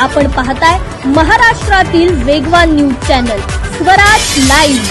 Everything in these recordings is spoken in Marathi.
आपण पाहताय महाराष्ट्रातील वेगवान न्यूज चॅनल स्वराज लाईव्ह।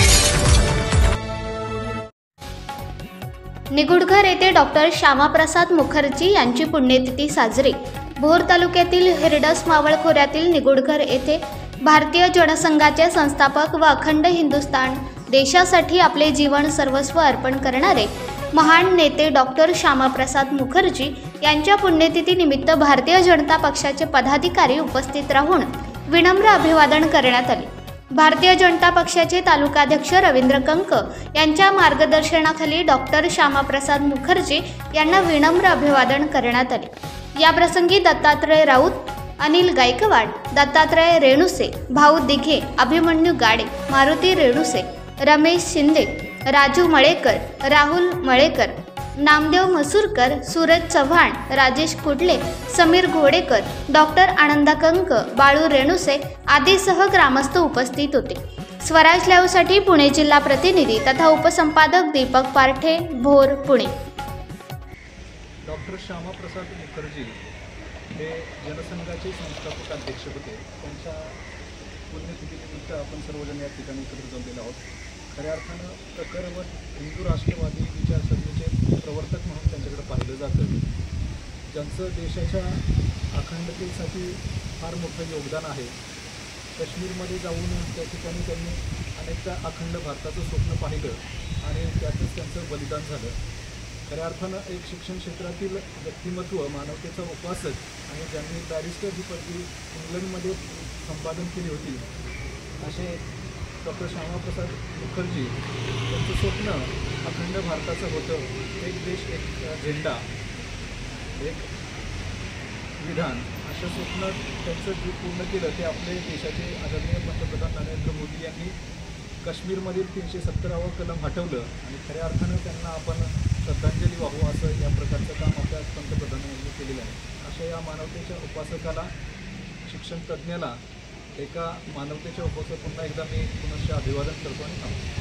निगुडघर येथे डॉक्टर श्यामाप्रसाद मुखर्जी यांची पुण्यतिथी साजरी। भोर तालुक्यातील हिरडस मावळ खोऱ्यातील निगुडघर येथे भारतीय जनसंघाचे संस्थापक व अखंड हिंदुस्थान देशासाठी आपले जीवन सर्वस्व अर्पण करणारे महान नेते डॉक्टर श्यामाप्रसाद मुखर्जी यांच्या पुण्यतिथी निमित्त भारतीय जनता पक्षाचे पदाधिकारी उपस्थित राहून विनम्र अभिवादन करण्यात आले। भारतीय जनता पक्षाचे तालुकाध्यक्ष रवींद्र कंक यांच्या मार्गदर्शनाखाली डॉक्टर श्यामाप्रसाद मुखर्जी यांना विनम्र अभिवादन करण्यात आले। या प्रसंगी दत्तात्रय राऊत, अनिल गायकवाड, दत्तात्रय रेणुसे, भाऊ दिघे, अभिमन्यू गाडे, मारुती रेणुसे, रमेश शिंदे, राजू मळेकर, राहुल मळेकर, नामदेव मसूरकर, सूरज चव्हाण, राजेश कुडले, समीर घोडेकर, डॉक्टर आनंदा कंक, बाळू रेणुसे आदीसह ग्रामस्थ उपस्थित होते। स्वराज लाईव्हसाठी पुणे जिल्हा प्रतिनिधी तथा उपसंपादक दीपक पारठे, भोर, पुणे। डॉक्टर श्यामाप्रसाद मुखर्जी हे जनसंघाचे संस्थापक अध्यक्ष होते। त्यांच्या पुण्यतिथीनिमित्त आपण सर्वजण या ठिकाणी एकत्र जमलेलो आहोत। खऱ्या अर्थानं प्रखरवत हिंदू राष्ट्रवादी विचारसरणीचे प्रवर्तक म्हणून त्यांच्याकडे पाहिलं जातं। ज्यांचं देशाच्या अखंडतेसाठी फार मोठं योगदान आहे। काश्मीरमध्ये जाऊन त्या ठिकाणी त्यांनी अनेकदा अखंड भारताचं स्वप्न पाहिलं आणि त्यातच त्यांचं बलिदान झालं। खऱ्या अर्थानं एक शिक्षण क्षेत्रातील व्यक्तिमत्व, मानवतेचा उपासक आणि ज्यांनी बॅरिस्टर ही पदवी इंग्लंडमध्ये संपादन केली होती, असे डॉक्टर श्यामाप्रसाद मुखर्जी यांचं स्वप्न अखंड भारताचं होतं। एक देश, एक झेंडा, एक विधान, असं स्वप्न त्यांचं जे पूर्ण केलं ते आपले देशाचे आदरणीय पंतप्रधान नरेंद्र मोदी यांनी काश्मीरमधील 370वा कलम हटवलं आणि खऱ्या अर्थानं त्यांना आपण श्रद्धांजली वाहू असं या प्रकारचं काम आपल्या पंतप्रधानांनी केलेलं आहे। अशा या मानवतेच्या उपासकाला, शिक्षण तज्ज्ञाला, एका मानवतेच्या उपासक पुन्हा एकदा मी पुनश्च अभिवादन करतो आणि थांबतो।